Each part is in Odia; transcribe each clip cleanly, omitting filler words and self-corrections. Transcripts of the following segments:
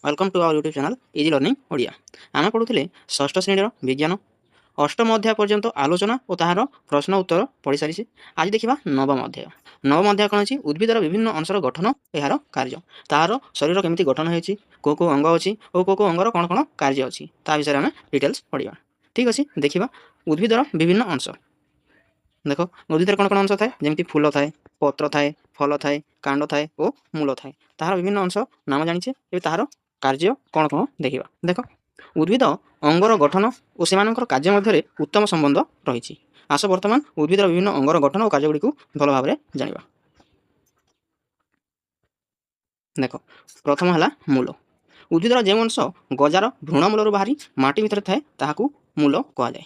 Welcome to our YouTube channel easy learning Odia. आम पढ़ुले षष्ठ श्रेणी विज्ञान अष्टम अध्याय पर्यंत आलोचना और ताहार प्रश्न उत्तर पढ़ी सारी। आज देखा नवम अध्याय। नवम अध्याय कौन अच्छी उद्भिदर विभिन्न अंशर गठन यार कार्य तार शरीर केमी गठन हो कौ अंग अच्छी और कौ अंगर कौन कौन कार्य अच्छी ता विषय में डिटेल्स पढ़ा। ठीक अच्छे देखा उद्भिदर विभिन्न अंश। देख उद्भिद कौन कौन अंश थाए जमी फूल थाए पत्र थाए फल थाए कांड थाए और मूल थाए तार विभिन्न अंश नाम जाचे तार कार्य कौन कौन देखा। देख उद्भिद अंगर गठन और से कार्य मध्य उत्तम संबंध रही। आस बर्तमान उद्भिदर विभिन्न अंगर गठन और कार्य गुड़ी भल भाव जाना। देख प्रथम है मूल। उद्भिदर जो अंश गजार भ्रूणमूल बाहरी माटी भितर थाए ताकू मूल कहुए।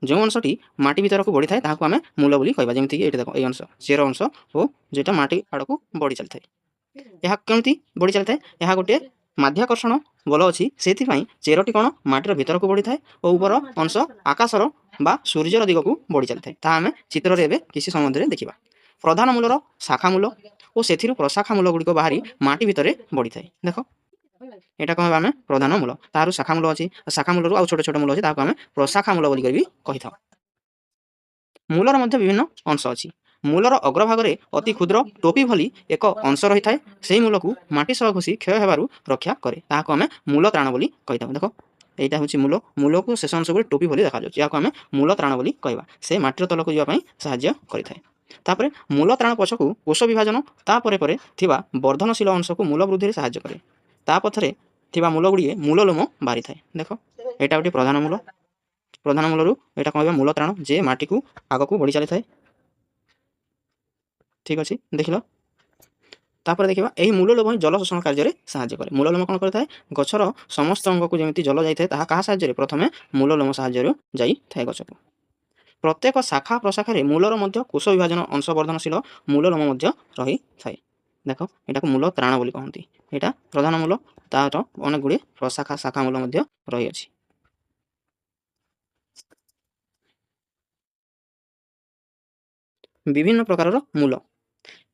जो अंशटी माटी भीतर को बढ़ी था आम मूल बोली कहवा। जमीक ये देख ये अंश चेर अंश और जोटा माटी आड़ को बढ़ी चली थाए यह केमती बढ़ी चली थाए यह गोटे माध्याकर्षण बल अच्छी से चेरटी कौन माटीर भीतर को बढ़ी थाए और ऊपर अंश आकाशर बा सूर्यर दिग को बढ़ी चली थाए आम चित्र में किसी संबंध देखा। प्रधान मूलर शाखा मूल और से प्रशाखा मूल गुड़िक बाहरी माटी भितर बढ़ी थाए। देख यहाँ कह आम प्रधान मूल तार शाखा मूल अच्छी शाखा मूल आउ छोट छोट मूल अच्छी आम प्रशाखा मूल बोली कही था। मूलर मध्य विभिन्न अंश अच्छी मूलर अग्रभाग में अति क्षुद्र टोपी भली एक अंश रही है से मूल को माटी सह घुसी क्षय होवर रक्षा कै आम मूल त्राण बोली कही था। देख यहाँ हूँ मूल मूल को शेष अंश टोपी भली देखा या आम मूल त्राण बोली कहवा से माटीर तल को जावाई साहाय्य करें। तापर मूल त्राण पछकू कोष विभाजन तापर वर्धनशील अंश को मूल वृद्धि साहाय्य करे ता पथरे थिबा मूल गुड़िए मूल लोम बाहरी थाए। देख यहाँ गोटे प्रधान मूल प्रधान मूलर यहाँ कह मूल त्राण जे माटी को आग को बढ़ी चली थाए। ठीक अच्छे देख लो तापर देखा यही मूल लोम जल शोषण कार्य साहाय्य करे। मूल लोम कौन करे गचर समस्त अंग को जमी जल जाए क्या साहाय्य प्रथम मूल लोम साहाय्य जाए गच को। प्रत्येक शाखा प्रशाखार मूलर मध्य कोष विभाजन अंश वर्धनशील मूल लोम रही थाए। देख यहाँ को मूल त्राण बोली कहती यहाँ प्रधान मूल तार अनेक गुड़े प्रशाखा शाखा मूल रही अछि। विभिन्न प्रकार मूल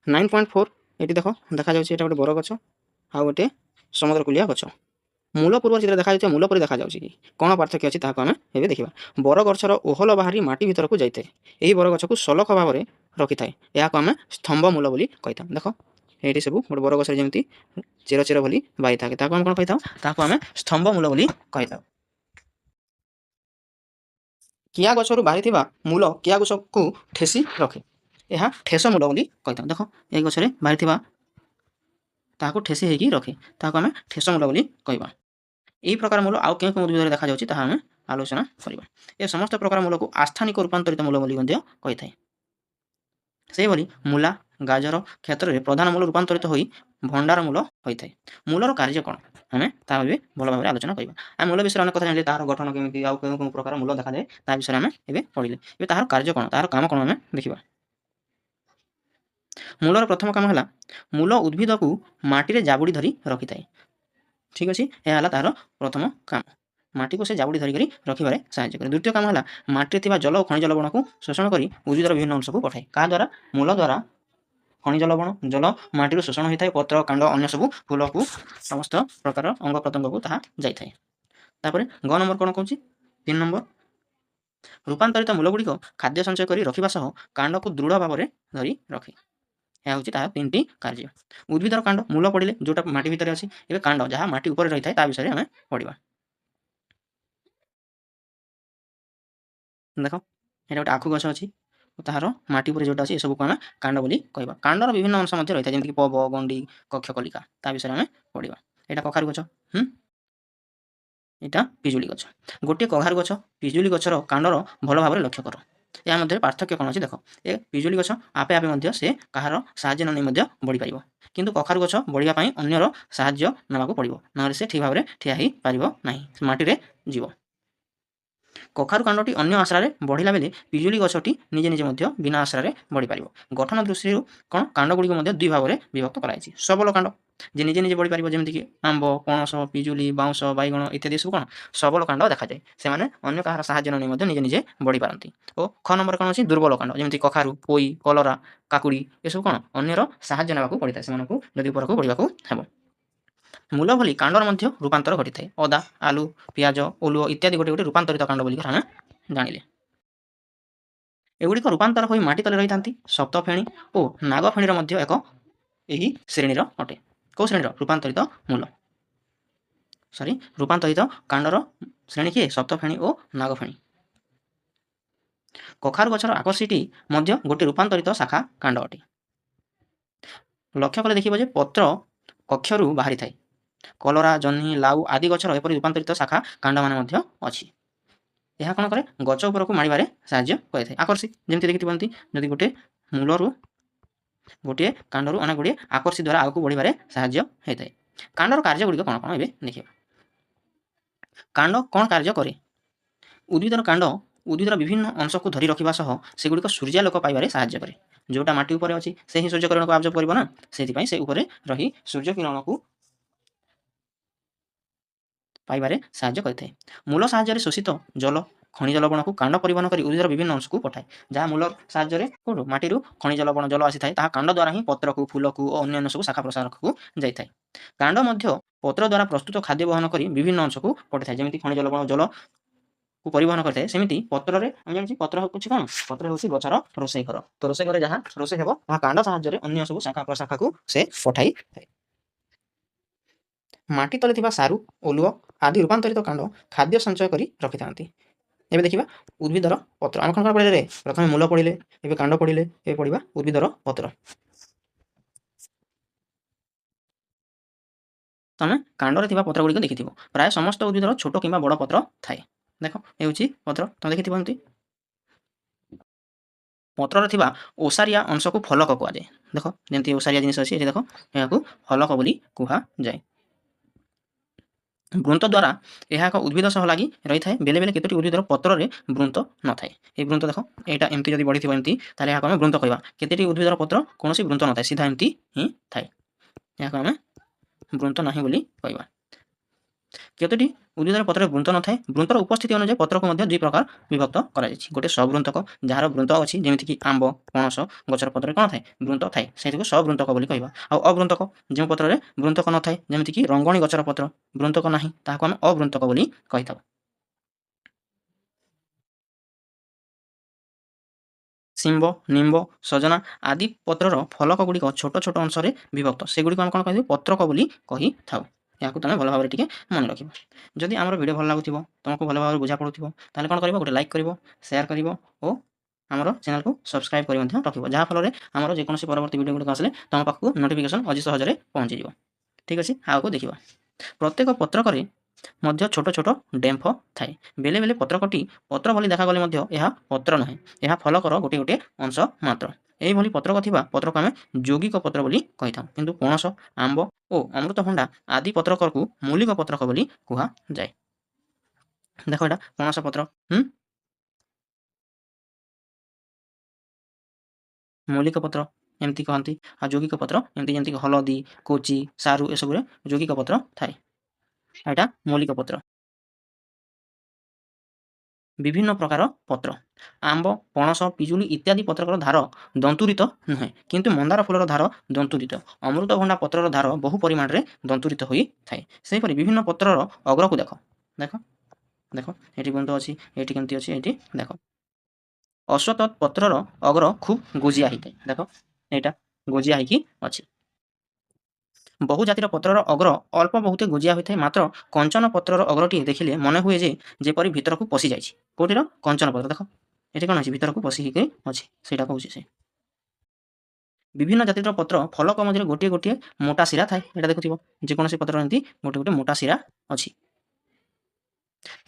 9.4 ये देख देखा जाए गोटे बर गछ आ गोटे समुद्र कूलिया गछ मूल पूर्व चित्र देखा मूल पर देखा कि कौन पार्थक्य अच्छी ताकू आम ए देखा। बर गछर ओहल बाहरी माटी भीतर को जाए यही बर गछ को सलख भाव में रखि थाए यह आम स्तंभ मूल बोली कही था। देख ये सब गोटे बर गछर जमी चेर चेर भली बाई था आम कौन कही था आम स्तंभ मूल बोली कही था। किया गछरू बाहरी मूल किया गछ को ठेसी रखे यह ठेस मूल बोली कही था। देख ये गछरे बाहरी ताकू ठेसी होगी रखे ताकू आम ठेस मूल बोली कहवा। यही प्रकार मूल आउ क्यों उद्भिद देखा जाए आम आलोचना करवा। ये समस्त प्रकार मूल को आस्थानिक रूपांतरित मूल बोली कही थाए। से भली मूला गाजर क्षेत्र में प्रधान मूल रूपांतरित हो भंडार मूल होता है। मूलर कार्य कौन आम ता भल भाव आलोचना करवा। आम मूल विषय अनेक कथा जानते तार गठन केमी आउ क्यों प्रकार मूल देखा जाए ता विषय आम ए पढ़ले ये तार कार्य कौन तार काम कौन आम देखा। मूलर प्रथम काम है मूल उद्भिद को माटी में जाबुड़ी धरी रखि थाए। ठीक अच्छे यह तार प्रथम काम माटी को से जाबुड़ी धरिक रखिबारे साहाय्य करे। द्वितीय काम है माटी में जल और खनिज लवण को शोषण कर उद्भिदर विभिन्न अंश को पठाए क्या द्वारा मूल द्वारा खनिज लवण जल माटी शोषण होता है पत्र कांड अन्य सब फूल को समस्त प्रकार अंग प्रत्यंग को ताहा जाए। तापर ग नंबर कौन कौन 3 नंबर रूपांतरित मूल गुड़िक खाद्य संचय कर रखा सह कांड को दृढ़ भाव में धरी रखे यह हूँ तार 3टी कार्य। उद्भिदर कांड मूल पड़े जोटा माटी भितर अच्छी ए कांड जहाँ माटी ऊपर रही है विषय आम पढ़ा। देख ये गोटे आखु गछ अच्छी तार माटी पर जोटा अच्छी सब को आम कांड बोली कहवा। कांडर विभिन्न अंश रही है जमीक पब गंडी कक्ष कलिका ता विषय आम पढ़ा। यहाँ कखारु गछ यहाँ पिजुली गछ गोटे कखारु गछ पिजुली गछर कांडर भल भाव में लक्ष्य कर या मध्य पार्थक्य कौन अच्छी। देख ये पिजुली गछ आपे आपे से कहार साहाय्य नहीं बढ़ी पार किंतु कखारु गछ बढ़ापी अन्यर साहाय्य नाक पड़ो ना से ठीक भाव में ठिया हो पार ना माटी में जीव। कखारु कांडटी अन्य आश्रारे बढ़ला बेले पिजुली गछटी निजे निजे बिना आश्रारे बढ़ी पार। गठन दृष्टि कौन कांड गुड़िक दुई भाव में विभक्त कराई। सबल कांड जे निजे निजे बढ़ी पार जमीक आंब पणस पिजुली बाउंश बैगण इत्यादि सब कौन सबल कांड देखा जाए से अन्य कहार साहाय्य नहीं निजे निजे बढ़ी पारती। और ख नंबर कौन अच्छी दुर्बल कांड जमी कखारु पोई कलरा काकुड़ी ये सब कौन अन्यर साहाय्य नाक पड़ता है से उपरक बढ़ा हेब। ମୂଳ ଭଳି କାଣ୍ଡର ମଧ୍ୟ ରୂପାନ୍ତର ଘଟିଥାଏ। ଅଦା, ଆଲୁ, ପିଆଜ, ଓଲୁଅ ଇତ୍ୟାଦି ଗୋଟେ ଗୋଟେ ରୂପାନ୍ତରିତ କାଣ୍ଡ ବୋଲି ଆମେ ଜାଣିଲେ। ଏଗୁଡ଼ିକ ରୂପାନ୍ତର ହୋଇ ମାଟି ତଳେ ରହିଥାନ୍ତି। ସପ୍ତଫେଣୀ ଓ ନାଗଫେଣୀର ମଧ୍ୟ ଏକ ଏହି ଶ୍ରେଣୀର ଅଟେ। କେଉଁ ଶ୍ରେଣୀର? ରୂପାନ୍ତରିତ ମୂଳ ରୂପାନ୍ତରିତ କାଣ୍ଡର ଶ୍ରେଣୀ କିଏ? ସପ୍ତଫେଣୀ ଓ ନାଗଫେଣୀ। କଖାରୁ ଗଛର ଆକର୍ଷିଟି ମଧ୍ୟ ଗୋଟିଏ ରୂପାନ୍ତରିତ ଶାଖା କାଣ୍ଡ ଅଟେ। ଲକ୍ଷ୍ୟ କଲେ ଦେଖିବ ଯେ ପତ୍ର କକ୍ଷରୁ ବାହାରିଥାଏ। କଲରା, ଜହ୍ନି, ଲାଉ ଆଦି ଗଛର ଏପରି ରୂପାନ୍ତରିତ ଶାଖା କାଣ୍ଡମାନେ ମଧ୍ୟ ଅଛି। ଏହା କ'ଣ କରେ? ଗଛ ଉପରକୁ ମାଡ଼ିବାରେ ସାହାଯ୍ୟ କରିଥାଏ। ଆକର୍ଷି ଯେମିତି ଦେଖିଥିବେ, ଯଦି ଗୋଟିଏ କାଣ୍ଡରୁ ଅନେକ ଗୁଡ଼ିଏ ଆକର୍ଷି ଦ୍ୱାରା ଆଗକୁ ବଢ଼ିବାରେ ସାହାଯ୍ୟ ହୋଇଥାଏ। କାଣ୍ଡର କାର୍ଯ୍ୟ ଗୁଡ଼ିକ କ'ଣ କ'ଣ ଏବେ ଦେଖିବା। କାଣ୍ଡ କ'ଣ କାର୍ଯ୍ୟ କରେ? ଉଦ୍ଭିଦର କାଣ୍ଡ ଉଦ୍ଭିଦର ବିଭିନ୍ନ ଅଂଶକୁ ଧରି ରଖିବା ସହ ସେଗୁଡ଼ିକ ସୂର୍ଯ୍ୟାଲୋକ ପାଇବାରେ ସାହାଯ୍ୟ କରେ। ଯେଉଁଟା ମାଟି ଉପରେ ଅଛି ସେ ହିଁ ସୂର୍ଯ୍ୟ କିରଣକୁ ଆବଜର୍ଭ କରିବ ନା, ସେଥିପାଇଁ ସେ ଉପରେ ରହି ସୂର୍ଯ୍ୟ କିରଣକୁ ପାଇବାରେ ସାହାଯ୍ୟ କରିଥାଏ। ମୂଳ ସାହାଯ୍ୟରେ ଶୋଷିତ ଜଳ ଖଣିଜ ଲବଣକୁ କାଣ୍ଡ ପରିବହନ କରି ଉଦ୍ଭିଦର ବିଭିନ୍ନ ଅଂଶକୁ ପଠାଏ। ଯାହା ମୂଳ ସାହାଯ୍ୟରେ କେଉଁଠୁ ମାଟିରୁ ଖଣିଜ ଲବଣ ଜଳ ଆସିଥାଏ, ତାହା କାଣ୍ଡ ଦ୍ୱାରା ହିଁ ପତ୍ରକୁ, ଫୁଲକୁ ଓ ଅନ୍ୟାନ୍ୟ ସବୁ ଶାଖା ପ୍ରଶାଖକୁ ଯାଇଥାଏ। କାଣ୍ଡ ମଧ୍ୟ ପତ୍ର ଦ୍ୱାରା ପ୍ରସ୍ତୁତ ଖାଦ୍ୟ ବହନ କରି ବିଭିନ୍ନ ଅଂଶକୁ ପଠାଇଥାଏ। ଯେମିତି ଖଣିଜ ଲବଣ ଜଳକୁ ପରିବହନ କରିଥାଏ, ସେମିତି ପତ୍ରରେ ଆମେ ଜାଣିଛୁ ପତ୍ର ହେଉଛି କ'ଣ? ପତ୍ର ହେଉଛି ଗଛର ରୋଷେଇ ଘର। ତ ରୋଷେଇ ଘରେ ଯାହା ରୋଷେଇ ହେବ ତାହା କାଣ୍ଡ ସାହାଯ୍ୟରେ ଅନ୍ୟ ସବୁ ଶାଖା ପ୍ରଶାଖାକୁ ସେ ପଠାଇଥାଏ। ମାଟି ତଳେ ଥିବା ସାରୁ, ଓଲୁଅ ଆଦି ରୂପାନ୍ତରିତ କାଣ୍ଡ ଖାଦ୍ୟ ସଞ୍ଚୟ କରି ରଖିଥାନ୍ତି। ଏବେ ଦେଖିବା ଉଦ୍ଭିଦର ପତ୍ର। ଆମେ କ'ଣ ପଢ଼ିଲେ? ପ୍ରଥମେ ମୂଳ ପଢ଼ିଲେ, ଏବେ କାଣ୍ଡ ପଢ଼ିଲେ, ଏବେ ପଢ଼ିବା ଉଦ୍ଭିଦର ପତ୍ର। ତମେ କାଣ୍ଡରେ ଥିବା ପତ୍ର ଗୁଡ଼ିକ ଦେଖିଥିବ। ପ୍ରାୟ ସମସ୍ତ ଉଦ୍ଭିଦର ଛୋଟ କିମ୍ବା ବଡ଼ ପତ୍ର ଥାଏ। ଦେଖ ହେଉଛି ପତ୍ର, ତମେ ଦେଖିଥିବ ଏମିତି। ପତ୍ରରେ ଥିବା ଓସାରିଆ ଅଂଶକୁ ଫଲକ କୁହାଯାଏ। ଦେଖ ଯେମିତି ଓସାରିଆ ଜିନିଷ ଅଛି, ଏଠି ଦେଖ ଏହାକୁ ଫଲକ ବୋଲି କୁହାଯାଏ। ବୃନ୍ତ ଦ୍ୱାରା ଏହା ଏକ ଉଦ୍ଭିଦ ସହ ଲାଗି ରହିଥାଏ। ବେଳେ ବେଳେ କେତୋଟି ଉଦ୍ଭିଦର ପତ୍ରରେ ବୃନ୍ତ ନଥାଏ। এই ବୃନ୍ତ ଦେଖ ଏଇଟା ଏମିତି ଯଦି ବଢ଼ିଥିବ ଏମିତି, ତାହେଲେ ଏହାକୁ ଆମେ ବୃନ୍ତ କହିବା। କେତେଟି ଉଦ୍ଭିଦର ପତ୍ର କୌଣସି ବୃନ୍ତ ନଥାଏ, ସିଧା ଏମିତି ହିଁ ଥାଏ, ଏହାକୁ ଆମେ ବୃନ୍ତ ନାହିଁ ବୋଲି କହିବା। କେତୋଟି ଉଦ୍ଭିଦର ପତ୍ରରେ ବୃନ୍ତ ନଥାଏ। ବୃନ୍ତର ଉପସ୍ଥିତି ଅନୁଯାୟୀ ପତ୍ରକୁ ମଧ୍ୟ ଦୁଇ ପ୍ରକାର ବିଭକ୍ତ କରାଯାଇଛି। ଗୋଟେ ସବୃନ୍ତକ, ଯାହାର ବୃନ୍ତ ଅଛି, ଯେମିତିକି ଆମ୍ବ, ପଣସ ଗଛର ପତ୍ରରେ କ'ଣ ଥାଏ? ବୃନ୍ତ ଥାଏ, ସେଇଥିକୁ ସବୃନ୍ତକ ବୋଲି କହିବା। ଆଉ ଅବୃନ୍ତକ, ଯେଉଁ ପତ୍ରରେ ବୃନ୍ତକ ନଥାଏ, ଯେମିତିକି ରଙ୍ଗଣୀ ଗଛର ପତ୍ର ବୃନ୍ତକ ନାହିଁ, ତାହାକୁ ଆମେ ଅବୃନ୍ତକ ବୋଲି କହିଥାଉ। ଶିମ୍ବ, ନିମ୍ବ, ସଜନା ଆଦି ପତ୍ରର ଫଲକ ଗୁଡ଼ିକ ଛୋଟ ଛୋଟ ଅଂଶରେ ବିଭକ୍ତ। ସେଗୁଡ଼ିକୁ ଆମେ କ'ଣ କହିଥାଉ? ପତ୍ରକ ବୋଲି କହିଥାଉ। ଏହାକୁ ତୁମେ ଭଲ ଭାବରେ ଟିକେ ମନେ ରଖିବ। ଯଦି ଆମର ଭିଡ଼ିଓ ଭଲ ଲାଗୁଥିବ, ତୁମକୁ ଭଲ ଭାବରେ ବୁଝା ପଡ଼ୁଥିବ, ତାହେଲେ କ'ଣ କରିବ? ଗୋଟେ ଲାଇକ୍ କରିବ, ସେୟାର କରିବ ଓ ଆମର ଚ୍ୟାନେଲକୁ ସବସ୍କ୍ରାଇବ୍ କରି ମଧ୍ୟ ରଖିବ। ଯାହାଫଳରେ ଆମର ଯେକୌଣସି ପରବର୍ତ୍ତୀ ଭିଡ଼ିଓ ଗୁଡ଼ିକ ଆସିଲେ ତୁମ ପାଖକୁ ନୋଟିଫିକେସନ୍ ଅତି ସହଜରେ ପହଞ୍ଚିଯିବ। ଠିକ୍ ଅଛି, ଆଗକୁ ଦେଖିବା। ପ୍ରତ୍ୟେକ ପତ୍ରକରେ ମଧ୍ୟ ଛୋଟ ଛୋଟ ଡେମ୍ଫ ଥାଏ। ବେଳେ ବେଳେ ପତ୍ରକଟି ପତ୍ର ଭଳି ଦେଖାଗଲେ ମଧ୍ୟ ଏହା ପତ୍ର ନୁହେଁ, ଏହା ଫଲକର ଗୋଟିଏ ଗୋଟିଏ ଅଂଶ ମାତ୍ର। ଏହିଭଳି ପତ୍ରକ ଥିବା ପତ୍ରକୁ ଆମେ ଯୌଗିକ ପତ୍ର ବୋଲି କହିଥାଉ। କିନ୍ତୁ ପଣସ, ଆମ୍ବ ଓ ଅମୃତଭଣ୍ଡା ଆଦି ପତ୍ରକକୁ ମୌଳିକ ପତ୍ରକ ବୋଲି କୁହାଯାଏ। ଦେଖ ଏଇଟା ପଣସ ପତ୍ର, ମୌଳିକ ପତ୍ର ଏମିତି କହନ୍ତି। ଆଉ ଯୌଗିକ ପତ୍ର ଏମିତି ଯେମିତିକି ହଳଦୀ, କୋଚି, ସାରୁ ଏସବୁରେ ଯୌଗିକ ପତ୍ର ଥାଏ। ଏଇଟା ମୌଳିକ ପତ୍ର। ବିଭିନ୍ନ ପ୍ରକାର ପତ୍ର। ଆମ୍ବ, ପଣସ, ପିଜୁଳି ଇତ୍ୟାଦି ପତ୍ରକର ଧାର ଦନ୍ତୁରିତ ନୁହେଁ, କିନ୍ତୁ ମନ୍ଦାର ଫୁଲର ଧାର ଦନ୍ତୁରିତ। ଅମୃତଭଣ୍ଡା ପତ୍ରର ଧାର ବହୁ ପରିମାଣରେ ଦନ୍ତୁରିତ ହୋଇଥାଏ। ସେହିପରି ବିଭିନ୍ନ ପତ୍ରର ଅଗ୍ରକୁ ଦେଖ। ଦେଖ ଦେଖ ଏଠି ବୃନ୍ତ ଅଛି, ଏଠି କେମିତି ଅଛି, ଏଠି ଦେଖ। ଅଶ୍ୱତଥ ପତ୍ରର ଅଗ୍ର ଖୁବ୍ ଗୋଜିଆ ହୋଇଥାଏ। ଦେଖ ଏଇଟା ଗୋଜିଆ ହେଇକି ଅଛି। ବହୁ ଜାତିର ପତ୍ରର ଅଗ୍ର ଅଳ୍ପ ବହୁତେ ଗୋଜିଆ ହୋଇଥାଏ। ମାତ୍ର କଞ୍ଚନ ପତ୍ରର ଅଗ୍ରଟିଏ ଦେଖିଲେ ମନେ ହୁଏ ଯେ ଯେପରି ଭିତରକୁ ପଶିଯାଇଛି। କେଉଁଟିର? କଞ୍ଚନ ପତ୍ର। ଦେଖ ଏଠି କ'ଣ ଅଛି? ଭିତରକୁ ପଶିକି ଅଛି, ସେଇଟା କହୁଛି ସେ। ବିଭିନ୍ନ ଜାତିର ପତ୍ର ଫଲକ ମଧ୍ୟରେ ଗୋଟିଏ ଗୋଟିଏ ମୋଟା ଶିରା ଥାଏ। ଏଇଟା ଦେଖୁଥିବ, ଯେକୌଣସି ପତ୍ର ଏମିତି ଗୋଟିଏ ଗୋଟିଏ ମୋଟା ଶିରା ଅଛି।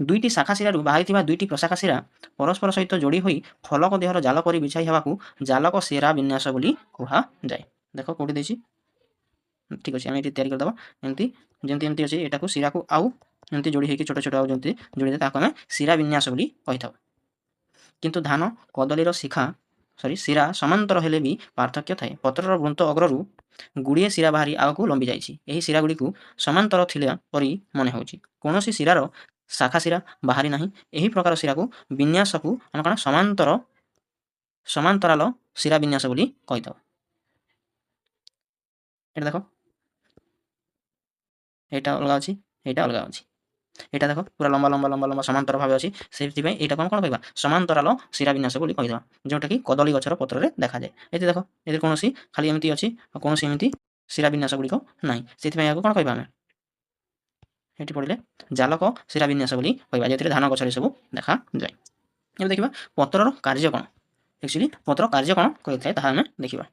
ଦୁଇଟି ଶାଖା ଶିରାରୁ ବାହାରିଥିବା ଦୁଇଟି ପ୍ରଶାଖା ଶିରା ପରସ୍ପର ସହିତ ଯୋଡ଼ି ହୋଇ ଫଲକ ଦେହର ଜାଲ ପରି ବିଛାଇ ହେବାକୁ ଜାଲକ ଶିରା ବିନ୍ୟାସ ବୋଲି କୁହାଯାଏ। ଦେଖ କେଉଁଠି ଦେଇଛି? ଠିକ୍ ଅଛି, ଆମେ ଏଠି ତିଆରି କରିଦେବା। ଏମିତି ଯେମିତି ଏମିତି ଅଛି, ଏଟାକୁ ଶିରାକୁ ଆଉ ଏମିତି ଯୋଡ଼ି ହେଇକି ଛୋଟ ଛୋଟ ଆଉ ଯେମିତି ଯୋଡ଼ିଲେ ତାହାକୁ ଆମେ ଶିରା ବିନ୍ୟାସ ବୋଲି କହିଥାଉ। କିନ୍ତୁ ଧାନ, କଦଳୀର ଶିରା ସମାନ୍ତର ହେଲେ ବି ପାର୍ଥକ୍ୟ ଥାଏ। ପତ୍ରର ବୃନ୍ତ ଅଗ୍ରରୁ ଗୁଡ଼ିଏ ଶିରା ବାହାରି ଆଗକୁ ଲମ୍ବି ଯାଇଛି। ଏହି ଶିରାଗୁଡ଼ିକୁ ସମାନ୍ତର ଥିଲା ପରି ମନେ ହେଉଛି। କୌଣସି ଶିରାର ଶାଖା ଶିରା ବାହାରି ନାହିଁ। ଏହି ପ୍ରକାର ଶିରାକୁ ବିନ୍ୟାସକୁ ଆମେ କ'ଣ ସମାନ୍ତରାଳ ଶିରା ବିନ୍ୟାସ ବୋଲି କହିଥାଉ। ଏଇଟା ଦେଖ, এইটা অলগা ଅଛି, এইটা অলଗା ଅଛି। এটা ଦେଖ ପୁରା ଲମ୍ବା ଲମ୍ବା ଲମ୍ବା ଲମ୍ବା ସମାନ୍ତର ଭାବେ ଅଛି, ସେଥିପାଇଁ ଏଇଟାକୁ ଆମେ କ'ଣ କହିବା ସମାନ୍ତରାଳ ଶିରାବିନ୍ୟାସ ବୋଲି କହିଦେବା, ଯେଉଁଟାକି କଦଳୀ ଗଛର ପତ୍ରରେ ଦେଖାଯାଏ। ଏଠି ଦେଖ ଏଥିରେ କୌଣସି ଖାଲି ଏମିତି ଅଛି ଆଉ କୌଣସି ଏମିତି ଶିରାବିନ୍ୟାସ ଗୁଡ଼ିକ ନାହିଁ, ସେଥିପାଇଁ ଏହାକୁ କ'ଣ କହିବା ଆମେ ଏଠି ପଢ଼ିଲେ ଜାଲକ ଶିରାବିନ୍ୟାସ ବୋଲି କହିବା, ଯେଉଁଥିରେ ଧାନ ଗଛରେ ସବୁ ଦେଖାଯାଏ। ଏବେ ଦେଖିବା ପତ୍ରର କାର୍ଯ୍ୟ କ'ଣ। ଆକ୍ଚୁଆଲି ପତ୍ର କାର୍ଯ୍ୟ କ'ଣ କରିଥାଏ ତାହା ଆମେ ଦେଖିବା।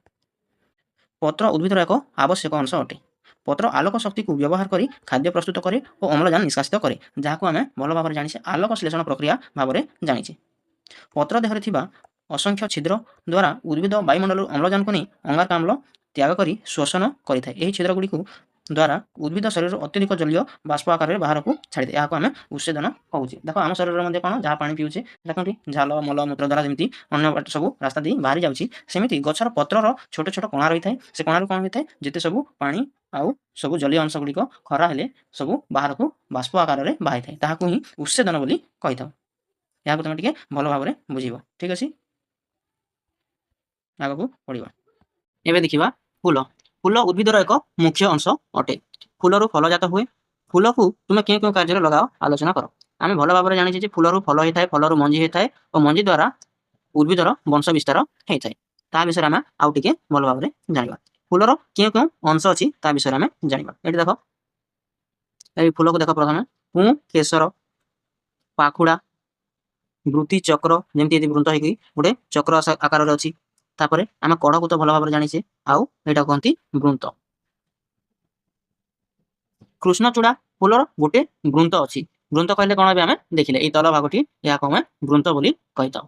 ପତ୍ର ଉଦ୍ଭିଦର ଏକ ଆବଶ୍ୟକ ଅଂଶ ଅଟେ। ପତ୍ର ଆଲୋକ ଶକ୍ତିକୁ ବ୍ୟବହାର କରି ଖାଦ୍ୟ ପ୍ରସ୍ତୁତ କରେ ଓ ଅମ୍ଳଜାନ ନିଷ୍କାସିତ କରେ, ଯାହାକୁ ଆମେ ଭଲ ଭାବରେ ଜାଣିଛେ ଆଲୋକ ଶ୍ଳେଷଣ ପ୍ରକ୍ରିୟା ଭାବରେ ଜାଣିଛେ। ପତ୍ର ଦେହରେ ଥିବା ଅସଂଖ୍ୟ ଛିଦ୍ର ଦ୍ୱାରା ଉଦ୍ଭିଦ ବାୟୁମଣ୍ଡଳରୁ ଅମ୍ଳଜାନକୁ ନେଇ ଅଙ୍ଗାରକାମ୍ଳ ତ୍ୟାଗ କରି ଶୋଷଣ କରିଥାଏ। ଏହି ଛିଦ୍ରଗୁଡ଼ିକୁ ଦ୍ୱାରା ଉଦ୍ଭିଦ ଶରୀରରୁ ଅତ୍ୟଧିକ ଜଳୀୟ ବାଷ୍ପ ଆକାରରେ ବାହାରକୁ ଛାଡ଼ିଥାଏ, ଏହାକୁ ଆମେ ଉତ୍ସେଦନ କହୁଛେ। ଦେଖ ଆମ ଶରୀରରେ ମଧ୍ୟ କ'ଣ ଯାହା ପାଣି ପିଉଛେ ଦେଖନ୍ତି ଝାଳ ମଳ ମୂତ୍ର ଦ୍ୱାରା ଯେମିତି ଅନ୍ୟ ସବୁ ରାସ୍ତା ଦେଇ ବାହାରି ଯାଉଛି, ସେମିତି ଗଛର ପତ୍ରର ଛୋଟ ଛୋଟ କଣା ରହିଥାଏ। ସେ କଣାରୁ କ'ଣ ହୋଇଥାଏ ଯେତେ ସବୁ ପାଣି ଆଉ ସବୁ ଜଳୀୟ ଅଂଶ ଗୁଡ଼ିକ ଖରା ହେଲେ ସବୁ ବାହାରକୁ ବାଷ୍ପ ଆକାରରେ ବାହାରିଥାଏ, ତାହାକୁ ହିଁ ଉତ୍ସେଦନ ବୋଲି କହିଥାଉ। ଏହାକୁ ତୁମେ ଟିକେ ଭଲ ଭାବରେ ବୁଝିବ, ଠିକ୍ ଅଛି। ଆଗକୁ ପଢ଼ିବା। ଏବେ ଦେଖିବା ଫୁଲ। ଫୁଲ ଉଦ୍ଭିଦର ଏକ ମୁଖ୍ୟ ଅଂଶ ଅଟେ। ଫୁଲରୁ ଫଳଜାତ ହୁଏ। ଫୁଲକୁ ତୁମେ କେଉଁ କେଉଁ କାର୍ଯ୍ୟରେ ଲଗାଅ ଆଲୋଚନା କର। ଆମେ ଭଲ ଭାବରେ ଜାଣିଛେ ଯେ ଫୁଲରୁ ଫଳ ହୋଇଥାଏ, ଫଳରୁ ମଞ୍ଜି ହୋଇଥାଏ ଓ ମଞ୍ଜି ଦ୍ୱାରା ଉଦ୍ଭିଦର ବଂଶ ବିସ୍ତାର ହୋଇଥାଏ। ତାହା ବିଷୟରେ ଆମେ ଆଉ ଟିକେ ଭଲ ଭାବରେ ଜାଣିବା। ଫୁଲର କେଉଁ କେଉଁ ଅଂଶ ଅଛି ତା ବିଷୟରେ ଆମେ ଜାଣିବା। ଏଠି ଦେଖ এই ଫୁଲକୁ ଦେଖ ପ୍ରଥମେ ପୁଂ କେଶର, ପାଖୁଡ଼ା, ବୃତ୍ତି ଚକ୍ର, ଯେମିତି ଏଠି ବୃନ୍ତ ହେଇକି ଗୋଟେ ଚକ୍ର ଆକାରରେ ଅଛି। ତାପରେ ଆମେ କଢ଼କୁ ତ ଭଲ ଭାବରେ ଜାଣିଛେ, ଆଉ ଏଇଟା କହନ୍ତି ବୃନ୍ତ। କୃଷ୍ଣଚୂଡ଼ା ଫୁଲର ଗୋଟେ ବୃନ୍ତ ଅଛି। ବୃନ୍ତ କହିଲେ କ'ଣ ଏବେ ଆମେ ଦେଖିଲେ ଏଇ ତଳ ଭାଗଟି, ଏହାକୁ ଆମେ ବୃନ୍ତ ବୋଲି କହିଥାଉ।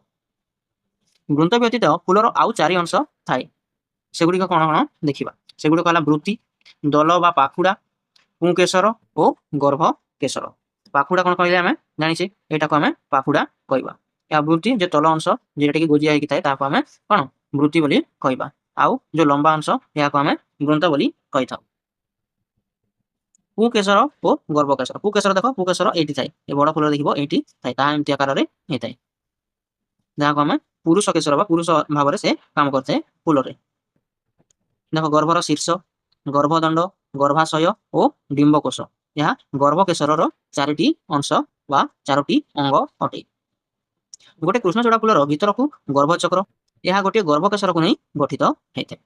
ବୃନ୍ତ ବ୍ୟତୀତ ଫୁଲର ଆଉ 4 ଅଂଶ ଥାଏ, ସେଗୁଡ଼ିକ କ'ଣ କ'ଣ ଦେଖିବା। ସେଗୁଡ଼ିକ ହେଲା ବୃତ୍ତି, ଦଳ ବା ପାଖୁଡ଼ା, ପୁଂକେଶର ଓ ଗର୍ଭକେଶର। ପାଖୁଡ଼ା କ'ଣ କହିଲେ ଆମେ ଜାଣିଛେ, ଏଇଟାକୁ ଆମେ ପାଖୁଡ଼ା କହିବା। ଏହା ବୃତ୍ତି ଯେ ତଳ ଅଂଶ ଯେଉଁଟାକି ଗୋଜିଆ ହେଇକି ଥାଏ ତାହାକୁ ଆମେ କ'ଣ ବୃତ୍ତି ବୋଲି କହିବା, ଆଉ ଯେଉଁ ଲମ୍ବା ଅଂଶ ଏହାକୁ ଆମେ ବୃନ୍ତ ବୋଲି କହିଥାଉ। ପୁକେଶର ଓ ଗର୍ଭକେଶର। ପୁକେଶର ଦେଖ ପୁକେଶର ଏଇଠି ଥାଏ, ଏ ବଡ଼ ଫୁଲ ଦେଖିବ ଏଇଠି ଥାଏ, ତାହା ଏମିତି ଆକାରରେ ହେଇଥାଏ, ଯାହାକୁ ଆମେ ପୁରୁଷ କେଶର ବା ପୁରୁଷ ଭାବରେ ସେ କାମ କରିଥାଏ ଫୁଲରେ। ଦେଖ ଗର୍ଭର ଶୀର୍ଷ, ଗର୍ଭଦଣ୍ଡ, ଗର୍ଭାଶୟ ଓ ଡିମ୍ବକୋଷ, ଏହା ଗର୍ଭକେଶରର 4ଟି ଅଂଶ ବା 4ଟି ଅଙ୍ଗ ଅଟେ। ଗୋଟେ କୃଷ୍ଣଚୂଡ଼ା ଫୁଲର ଭିତରକୁ ଗର୍ଭଚକ୍ର, ଏହା ଗୋଟିଏ ଗର୍ଭକେଶରକୁ ନେଇ ଗଠିତ ହୋଇଥାଏ।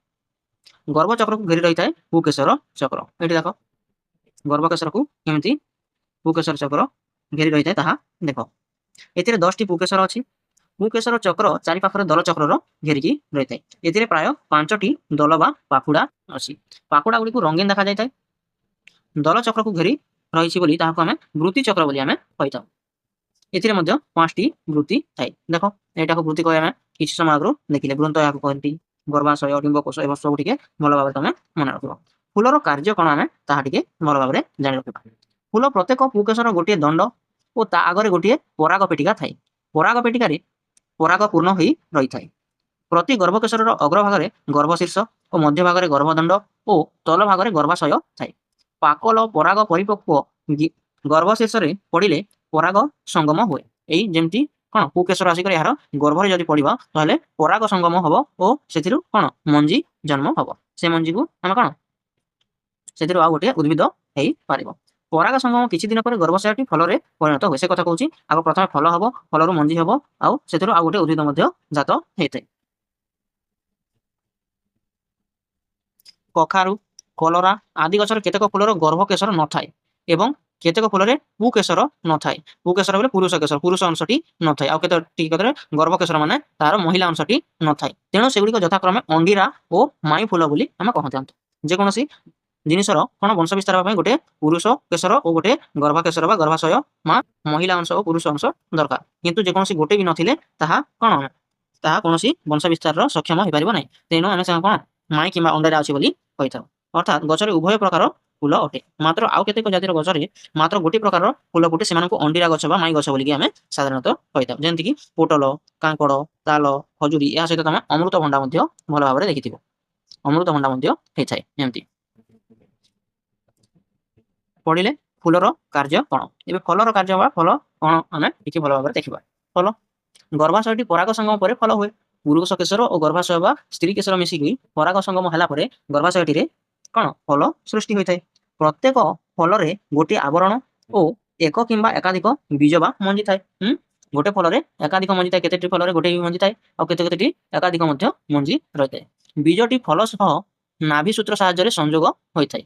ଗର୍ଭଚକ୍ରକୁ ଘେରି ରହିଥାଏ ପୁକେଶର ଚକ୍ର। ଏଠି ଦେଖ ଗର୍ଭକେଶରକୁ କେମିତି ପୁକେଶର ଚକ୍ର ଘେରି ରହିଥାଏ ତାହା ଦେଖ। ଏଥିରେ 10ଟି ପୁକେଶର ଅଛି। ପୁକେଶର ଚକ୍ର ଚାରିପାଖରେ ଦଳ ଚକ୍ରର ଘେରିକି ରହିଥାଏ। ଏଥିରେ ପ୍ରାୟ 5ଟି ଦଳ ବା ପାଖୁଡ଼ା ଅଛି। ପାଖୁଡ଼ା ଗୁଡ଼ିକୁ ରଙ୍ଗୀନ ଦେଖାଯାଇଥାଏ। ଦଳ ଚକ୍ରକୁ ଘେରି ରହିଛି ବୋଲି ତାହାକୁ ଆମେ ବୃତ୍ତି ଚକ୍ର ବୋଲି ଆମେ କହିଥାଉ। ଏଥିରେ ମଧ୍ୟ 5ଟି ବୃତ୍ତି ଥାଏ। ଦେଖ ଏଇଟାକୁ ବୃତ୍ତି କହି ଆମେ କିଛି ସମୟ ଆଗରୁ ଦେଖିଲେ, ବୃନ୍ତ ଏହାକୁ କହନ୍ତି, ଗର୍ଭାଶୟ, ଡିମ୍ବକୋଷ ଏବଂ ସବୁ ଟିକେ ଭଲ ଭାବରେ ତମେ ମନେ ରଖିବ। ଫୁଲର କାର୍ଯ୍ୟ କ'ଣ ଆମେ ତାହା ଟିକେ ଭଲ ଭାବରେ ଜାଣି ରଖିବା। ଫୁଲ ପ୍ରତ୍ୟେକ ପୁକେଶର ଗୋଟିଏ ଦଣ୍ଡ ଓ ତା ଆଗରେ ଗୋଟିଏ ପରାଗ ପେଟିକା ଥାଏ। ପରାଗ ପେଟିକାରେ ପରାଗ ପୂର୍ଣ୍ଣ ହୋଇ ରହିଥାଏ। ପ୍ରତି ଗର୍ଭକେଶରର ଅଗ୍ରଭାଗରେ ଗର୍ଭଶୀର୍ଷ ଓ ମଧ୍ୟଭାଗରେ ଗର୍ଭଦଣ୍ଡ ଓ ତଳ ଭାଗରେ ଗର୍ଭାଶୟ ଥାଏ। ପାକଲ ପରାଗ ପରିପକ୍ୱ ଗର୍ଭଶୀର୍ଷରେ ପଡ଼ିଲେ ପରାଗ ସଙ୍ଗମ ହୁଏ। ଏଇ ଯେମିତି କ'ଣ ପୁକେଶର ଆସିକରି ଏହାର ଗର୍ଭରେ ଯଦି ପଡ଼ିବ ତାହେଲେ ପରାଗ ସଙ୍ଗମ ହେବ ଓ ସେଥିରୁ କ'ଣ ମଞ୍ଜି ଜନ୍ମ ହେବ। ସେ ମଞ୍ଜିକୁ ଆମେ କ'ଣ ସେଥିରୁ ଆଉ ଗୋଟିଏ ଉଦ୍ଭିଦ ହେଇପାରିବ। ପରାଗ ସଙ୍ଗମ କିଛି ଦିନ ପରେ ଗର୍ଭାଶୟଟି ଫଳରେ ପରିଣତ ହୁଏ। ସେ କଥା କହୁଛି, ଆଗ ପ୍ରଥମେ ଫଳ ହେବ, ଫଳରୁ ମଞ୍ଜି ହେବ, ଆଉ ସେଥିରୁ ଆଉ ଗୋଟିଏ ଉଦ୍ଭିଦ ମଧ୍ୟ ଜାତ ହେଇଥାଏ। କଖାରୁ, କଲରା ଆଦି ଗଛର କେତେକ ଫୁଲର ଗର୍ଭକେଶର ନଥାଏ ଏବଂ କେତେକ ଫୁଲରେ ପୁକେଶର ନଥାଏ। ପୁକେଶର ବୋଲେ ପୁରୁଷ କେଶର, ପୁରୁଷ ଅଂଶଟି ନଥାଏ, ଆଉ କେତେଟି କ୍ଷେତ୍ରରେ ଗର୍ଭକେଶର ମାନେ ତାହାର ମହିଳା ଅଂଶଟି ନଥାଏ। ତେଣୁ ସେଗୁଡ଼ିକ ଯଥାକ୍ରମେ ଅଣ୍ଡିରା ଓ ମାଇ ଫୁଲ ବୋଲି ଆମେ କହିଥାନ୍ତୁ। ଯେକୌଣସି ଜିନିଷର କ'ଣ ବଂଶ ବିସ୍ତାର ହେବା ପାଇଁ ଗୋଟେ ପୁରୁଷ କେଶର ଓ ଗୋଟେ ଗର୍ଭକେଶର ବା ଗର୍ଭାଶୟ ବା ମହିଳା ଅଂଶ ଓ ପୁରୁଷ ଅଂଶ ଦରକାର। କିନ୍ତୁ ଯେକୌଣସି ଗୋଟେ ବି ନଥିଲେ ତାହା କ'ଣ ତାହା କୌଣସି ବଂଶ ବିସ୍ତାରର ସକ୍ଷମ ହୋଇପାରିବ ନାହିଁ। ତେଣୁ ଆମେ ସେ କ'ଣ ମାଇ କିମ୍ବା ଅଣ୍ଡିରା ଅଛି ବୋଲି କହିଥାଉ। ଅର୍ଥାତ୍ ଗଛରେ ଉଭୟ ପ୍ରକାର ଫୁଲ ଅଟେ। ମାତ୍ର ଆଉ କେତେକ ଜାତିର ଗଛରେ ମାତ୍ର ଗୋଟିଏ ପ୍ରକାରର ଫୁଲ ଫୁଟେ, ସେମାନଙ୍କୁ ଅଣ୍ଡିରା ଗଛ ବା ମାଇ ଗଛ ବୋଲିକି ଆମେ ସାଧାରଣତଃ କହିଥାଉ। ଯେମିତିକି ପୋଟଳ, କାଙ୍କଡ଼, ତାଲ, ଖଜୁରୀ, ଏହା ସହିତ ତମେ ଅମୃତଭଣ୍ଡା ମଧ୍ୟ ଭଲ ଭାବରେ ଦେଖିଥିବ। ଅମୃତଭଣ୍ଡା ମଧ୍ୟ ହେଇଥାଏ ଏମିତି। ପଢ଼ିଲେ ଫୁଲର କାର୍ଯ୍ୟ କ'ଣ। ଏବେ ଫଲର କାର୍ଯ୍ୟ ବା ଫଳ କ'ଣ ଆମେ ଟିକେ ଭଲ ଭାବରେ ଦେଖିବା। ଫଲ ଗର୍ଭାଶୟଟି ପରାଗ ସଙ୍ଗମ ପରେ ଫଳ ହୁଏ। ପୁରୁଷ କେଶର ଓ ଗର୍ଭାଶୟ ବା ସ୍ତ୍ରୀ କେଶର ମିଶିକି ପରାଗ ସଙ୍ଗମ ହେଲା ପରେ ଗର୍ଭାଶୟଟିରେ କ'ଣ ଫଳ ସୃଷ୍ଟି ହୋଇଥାଏ। ପ୍ରତ୍ୟେକ ଫଳରେ ଗୋଟିଏ ଆବରଣ ଓ ଏକ କିମ୍ବା ଏକାଧିକ ବୀଜ ବା ମଞ୍ଜି ଥାଏ। ଗୋଟେ ଫଳରେ ଏକାଧିକ ମଞ୍ଜି ଥାଏ, କେତେଟି ଫଳରେ ଗୋଟେ ମଞ୍ଜି ଥାଏ ଆଉ କେତେଟି ଏକାଧିକ ମଧ୍ୟ ମଞ୍ଜି ରହିଥାଏ। ବୀଜଟି ଫଳ ସହ ନାଭି ସୂତ୍ର ସାହାଯ୍ୟରେ ସଂଯୋଗ ହୋଇଥାଏ।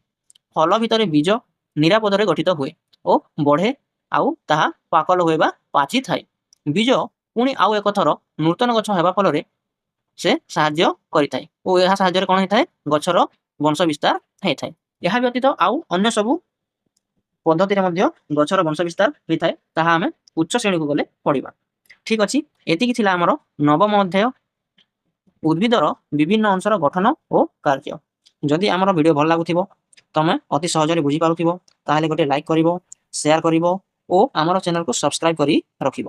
ଫଳ ଭିତରେ ବୀଜ ନିରାପଦରେ ଗଠିତ ହୁଏ ଓ ବଢ଼େ ଆଉ ତାହା ପାକଳ ହୁଏ ବା ପାଚିଥାଏ। ବୀଜ ପୁଣି ଆଉ ଏକ ଥର ନୂତନ ଗଛ ହେବା ଫଳରେ ସେ ସାହାଯ୍ୟ କରିଥାଏ ଓ ଏହା ସାହାଯ୍ୟରେ କ'ଣ ହେଇଥାଏ? ଗଛର ବଂଶ ବିସ୍ତାର ହେଇଥାଏ। ଏହା ବ୍ୟତୀତ ଆଉ ଅନ୍ୟ ସବୁ ପଦ୍ଧତିରେ ମଧ୍ୟ ଗଛର ବଂଶ ବିସ୍ତାର ହୋଇଥାଏ, ତାହା ଆମେ ଉଚ୍ଚ ଶ୍ରେଣୀକୁ ଗଲେ ପଢ଼ିବା। ଠିକ୍ ଅଛି, ଏତିକି ଥିଲା ଆମର ନବମ ଅଧ୍ୟାୟ ଉଦ୍ଭିଦର ବିଭିନ୍ନ ଅଂଶର ଗଠନ ଓ କାର୍ଯ୍ୟ। ଯଦି ଆମର ଭିଡ଼ିଓ ଭଲ ଲାଗୁଥିବ, ତମେ ଅତି ସହଜରେ ବୁଝିପାରୁଥିବ, ତାହେଲେ ଗୋଟେ ଲାଇକ୍ କରିବ, ସେୟାର କରିବ ଓ ଆମର ଚ୍ୟାନେଲକୁ ସବସ୍କ୍ରାଇବ୍ କରି ରଖିବ।